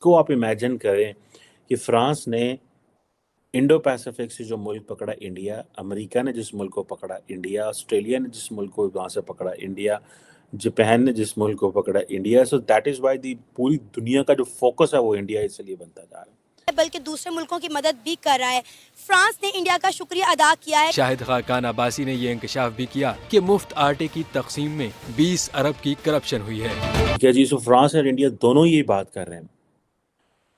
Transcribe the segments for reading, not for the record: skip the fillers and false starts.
को आप इमेजिन करें कि फ्रांस ने इंडो पैसिफिक से जो मुल्क पकड़ा इंडिया, अमेरिका ने जिस मुल्क को पकड़ा इंडिया, ऑस्ट्रेलिया ने जिस मुल्क को वहाँ से पकड़ा इंडिया, जापान ने जिस मुल्क को पकड़ा India. So that is why the पूरी दुनिया का जो फोकस है वो इंडिया इसलिए बनता जा रहा है, बल्कि दूसरे मुल्कों की मदद भी कर रहा है। फ्रांस ने इंडिया का शुक्रिया अदा किया है। शाहिद खाकान अब्बासी ने ये इंकशाफ भी किया कि मुफ्त आटे की तकसीम में 20 अरब की करप्शन हुई है। ठीक है जी। सो फ्रांस और इंडिया दोनों ये बात कर रहे हैं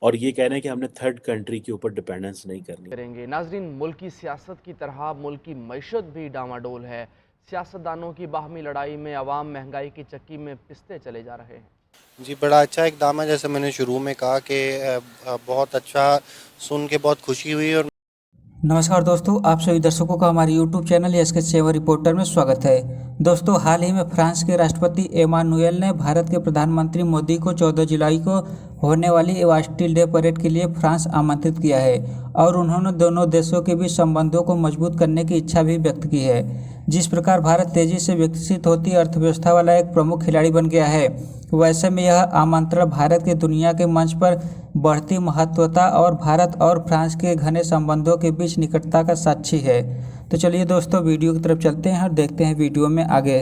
और ये कह रहे हैं कि हमने थर्ड कंट्री के ऊपर डिपेंडेंस नहीं करनी करेंगे। नाजरीन, मुल्क की सियासत की तरह मुल्क की मईशत भी डामाडोल है। सियासतदानों की बाहमी लड़ाई में अवाम महंगाई की चक्की में पिसते चले जा रहे हैं। जी, बड़ा अच्छा इक़दाम है। जैसे मैंने शुरू में कहा कि बहुत अच्छा सुन के बहुत खुशी हुई। और नमस्कार दोस्तों, आप सभी दर्शकों का हमारे YouTube चैनल SK7 रिपोर्टर में स्वागत है। दोस्तों, हाल ही में फ्रांस के राष्ट्रपति एमानुएल ने भारत के प्रधानमंत्री मोदी को 14 जुलाई को होने वाली बास्टिल डे परेड के लिए फ्रांस आमंत्रित किया है और उन्होंने दोनों देशों के बीच संबंधों को मजबूत करने की इच्छा भी व्यक्त की है। जिस प्रकार भारत तेजी से विकसित होती अर्थव्यवस्था वाला एक प्रमुख खिलाड़ी बन गया है, वैसे में यह आमंत्रण भारत के दुनिया के मंच पर बढ़ती महत्वता और भारत और फ्रांस के घने संबंधों के बीच निकटता का साक्षी है। तो चलिए दोस्तों, वीडियो की तरफ चलते हैं और देखते हैं वीडियो में आगे।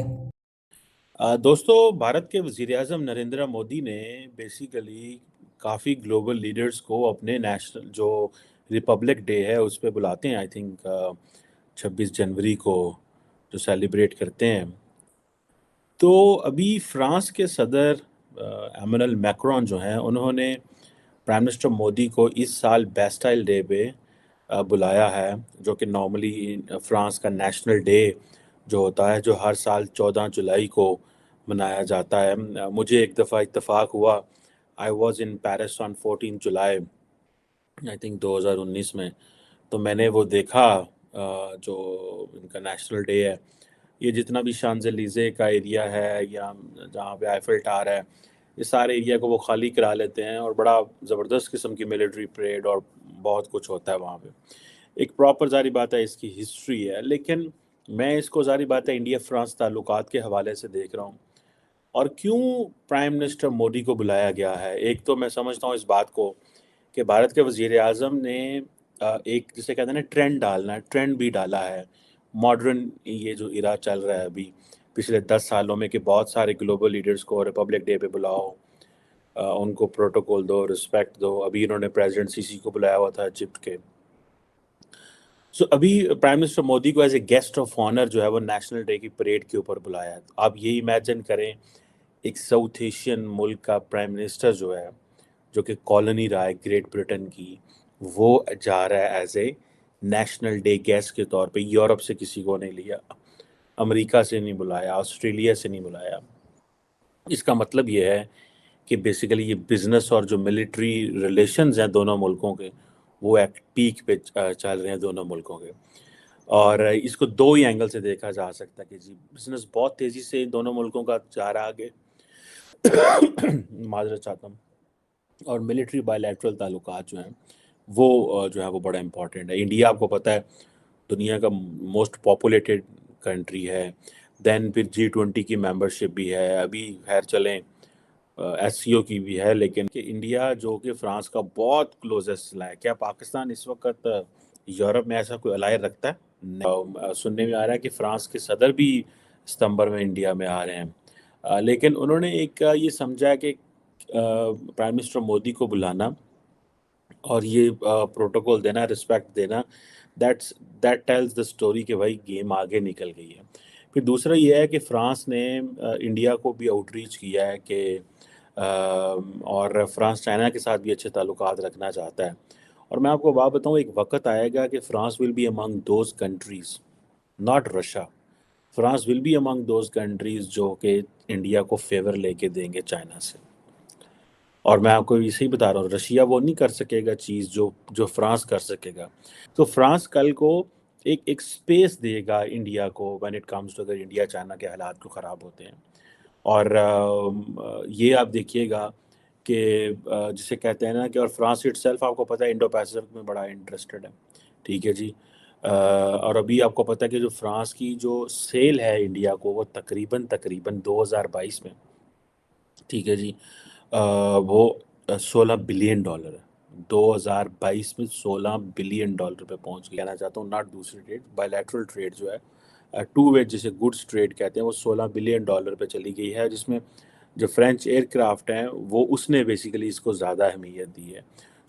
दोस्तों, भारत के वज़ीर-ए-आज़म नरेंद्र मोदी ने बेसिकली काफ़ी ग्लोबल लीडर्स को अपने नेशनल जो रिपब्लिक डे है उस पे बुलाते हैं। आई थिंक 26 जनवरी को जो सेलिब्रेट करते हैं। तो अभी फ्रांस के सदर एमेनुएल मैक्रोन जो हैं, उन्होंने प्राइम मिनिस्टर मोदी को इस साल बास्टाइल डे पे बुलाया है, जो कि नॉर्मली फ्रांस का नेशनल डे जो होता है, जो हर साल 14 जुलाई को मनाया जाता है। मुझे एक दफ़ा इत्तेफाक हुआ, I was in Paris on 14 July I think 2019 में, तो मैंने वो देखा जो इनका नेशनल डे है। ये जितना भी शांज़ेलीज़े का एरिया है या जहाँ पे आईफल टावर है, ये सारे एरिया को वो खाली करा लेते हैं और बड़ा ज़बरदस्त किस्म की मिलिट्री परेड और बहुत कुछ होता है वहाँ पे। एक प्रॉपर ज़ाहिर बात है इसकी हिस्ट्री है, लेकिन मैं इसको ज़ाहिर बात है इंडिया फ्रांस ताल्लुकात के हवाले से देख रहा हूँ। और क्यों प्राइम मिनिस्टर मोदी को बुलाया गया है? एक तो मैं समझता हूँ इस बात को कि भारत के वज़ीर-ए-आज़म ने एक जिसे कहते हैं ना ट्रेंड डालना है, ट्रेंड भी डाला है। मॉडर्न ये जो इरा चल रहा है अभी पिछले 10 सालों में कि बहुत सारे ग्लोबल लीडर्स को रिपब्लिक डे पे बुलाओ, उनको प्रोटोकॉल दो, रिस्पेक्ट दो। अभी इन्होंने प्रेसिडेंट सीसी को बुलाया हुआ था इजिप्ट के। सो अभी प्राइम मिनिस्टर मोदी को as a guest of honour जो है वो नेशनल डे की परेड के ऊपर बुलाया है। आप ये इमेजिन करें, एक साउथ एशियन मुल्क का प्राइम मिनिस्टर जो है, जो कि कॉलोनी रहा है ग्रेट ब्रिटेन की, वो जा रहा है as a national day guest के तौर पे। यूरोप से किसी को नहीं लिया, अमेरिका से नहीं बुलाया, ऑस्ट्रेलिया से नहीं बुलाया। इसका मतलब ये है कि बेसिकली ये बिज़नेस और जो मिलिट्री रिलेशंस हैं दोनों मुल्कों के, वो एक पीक पे चल रहे हैं दोनों मुल्कों के। और इसको दो ही एंगल से देखा जा सकता है कि जी बिज़नेस बहुत तेज़ी से इन दोनों मुल्कों का जा रहा है आगे माज़रत चाहता हूँ। और मिलिट्री बायलैटरल ताल्लुकात जो हैं वो जो है वो बड़ा इम्पॉर्टेंट है। इंडिया आपको पता है दुनिया का मोस्ट पॉपुलेटेड कंट्री है। देन फिर G20 की मेंबरशिप भी है। अभी खैर चलें SCO की भी है, लेकिन कि इंडिया जो कि फ्रांस का बहुत क्लोजेस्ट ला है। क्या पाकिस्तान इस वक्त यूरोप में ऐसा कोई अलाय रखता है? सुनने में आ रहा है कि फ्रांस के सदर भी सितंबर में इंडिया में आ रहे हैं। लेकिन उन्होंने एक ये समझा कि प्राइम मिनिस्टर मोदी को बुलाना और ये प्रोटोकॉल देना, रिस्पेक्ट देना, दैट टेल्स द स्टोरी कि भाई गेम आगे निकल गई है। फिर दूसरा ये है कि फ्रांस ने इंडिया को भी आउटरीच किया है कि और फ्रांस चाइना के साथ भी अच्छे ताल्लुकात रखना चाहता है। और मैं आपको बात बताऊँ, एक वक्त आएगा कि France will be among those countries, not Russia, France will be among those countries जो कि इंडिया को फेवर लेके देंगे चाइना से। और मैं आपको इसे ही बता रहा हूँ, रशिया वो नहीं कर सकेगा चीज़ जो फ्रांस कर सकेगा। तो फ्रांस कल को एक स्पेस देगा इंडिया को व्हेन इट कम्स टू अगर इंडिया चाइना के हालात को ख़राब होते हैं। और ये आप देखिएगा कि जिसे कहते हैं ना कि और फ्रांस इटसेल्फ आपको पता है इंडो पैसिफिक में बड़ा इंटरेस्टेड है। ठीक है जी। और अभी आपको पता है कि जो फ्रांस की जो सेल है इंडिया को, वो तकरीबन 2022 में, ठीक है जी, वो $16 بلین ہے. 2022 میں $16 بلین پہ پہنچ گیا. کہنا چاہتا ہوں ناٹ دوسری ٹریڈ، بائیلیٹرل ٹریڈ جو ہے ٹو وے جسے گڈس ٹریڈ کہتے ہیں، وہ $16 بلین پہ چلی گئی ہے، جس میں جو فرینچ ایئر کرافٹ ہیں وہ اس نے بیسیکلی اس کو زیادہ اہمیت دی ہے.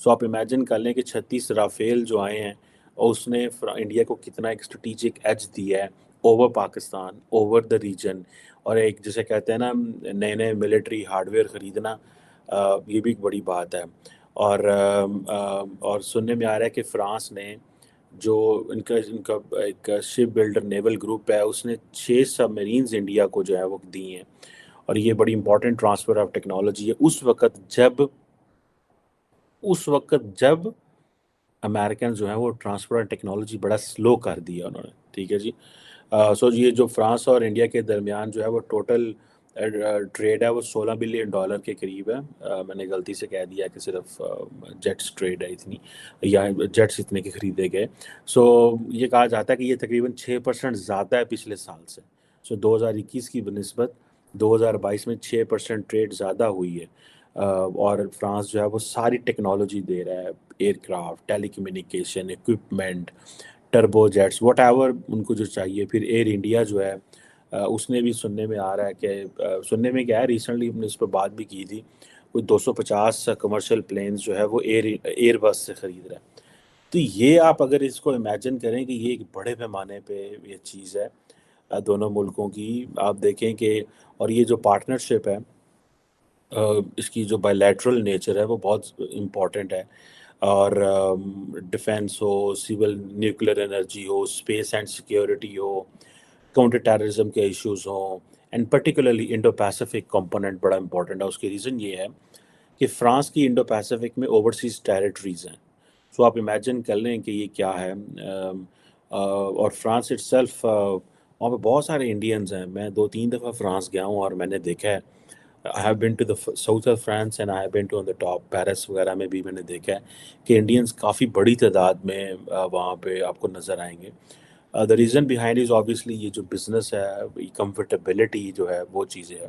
سو آپ امیجن کر لیں کہ 36 رافیل جو آئے ہیں اور اس نے انڈیا کو کتنا ایک اسٹریٹجک ایج دیا ہے over Pakistan, over the region. اور ایک جسے کہتے ہیں نا نئے نئے ملٹری ہارڈ ویئر خریدنا، یہ بھی ایک بڑی بات ہے. اور سننے میں آ رہا ہے کہ فرانس نے جو ان کا ایک شپ بلڈر نیول گروپ ہے، اس نے 6 سب مرینز انڈیا کو جو ہے وہ دی ہیں. اور یہ بڑی امپورٹنٹ ٹرانسفر آف ٹیکنالوجی ہے اس وقت جب امریکن جو ہیں وہ ٹرانسفر آف ٹیکنالوجی بڑا سلو کر دیا انہوں نے. ٹھیک ہے جی. سو یہ جو فرانس اور انڈیا کے درمیان جو ہے وہ ٹوٹل ٹریڈ ہے وہ $16 بلین کے قریب ہے. میں نے غلطی سے کہہ دیا کہ صرف جیٹس ٹریڈ ہے اتنی، یا جیٹس اتنے کے خریدے گئے. سو یہ کہا جاتا ہے کہ یہ تقریباً 6% زیادہ ہے پچھلے سال سے. سو 2021 کی بنسبت 2022 میں 6% ٹریڈ زیادہ ہوئی ہے. اور فرانس جو ہے وہ ساری ٹیکنالوجی دے رہا ہے، aircraft, telecommunication, equipment, turbo jets, whatever ان کو جو چاہیے. پھر ایئر انڈیا جو ہے اس نے بھی سننے میں آ رہا ہے کہ سننے میں کیا ہے، ریسنٹلی ہم نے اس پہ بات بھی کی تھی، کوئی 250 کمرشل پلینز جو ہے وہ ایئر بس سے خرید رہا ہے. تو یہ آپ اگر اس کو امیجن کریں کہ یہ ایک بڑے پیمانے پہ یہ چیز ہے دونوں ملکوں کی. آپ دیکھیں کہ اور یہ جو پارٹنرشپ ہے اس کی جو بائیلیٹرل نیچر ہے وہ بہت امپورٹنٹ ہے. اور ڈیفینس ہو، سول نیوکلیر انرجی ہو، اسپیس اینڈ سیکیورٹی ہو، کاؤنٹر ٹیررزم کے ایشوز ہوں، and particularly Indo Pacific component بڑا امپورٹنٹ ہے. اس کی ریزن یہ ہے کہ فرانس کی انڈو پیسیفک میں اوورسیز ٹیریٹریز ہیں. سو آپ امیجن کر لیں کہ یہ کیا ہے. اور فرانس اٹ سیلف، وہاں پہ بہت سارے انڈینز ہیں. میں 2-3 دفعہ فرانس گیا ہوں اور میں نے دیکھا ہے، I have been to the south of France and I have been to on the top Paris وغیرہ میں بھی میں نے دیکھا ہے کہ انڈینز کافی بڑی تعداد میں وہاں پہ آپ کو نظر آئیں گے. The reason behind is obviously یہ جو بزنس ہے، کمفرٹیبلٹی جو ہے وہ چیزیں ہیں.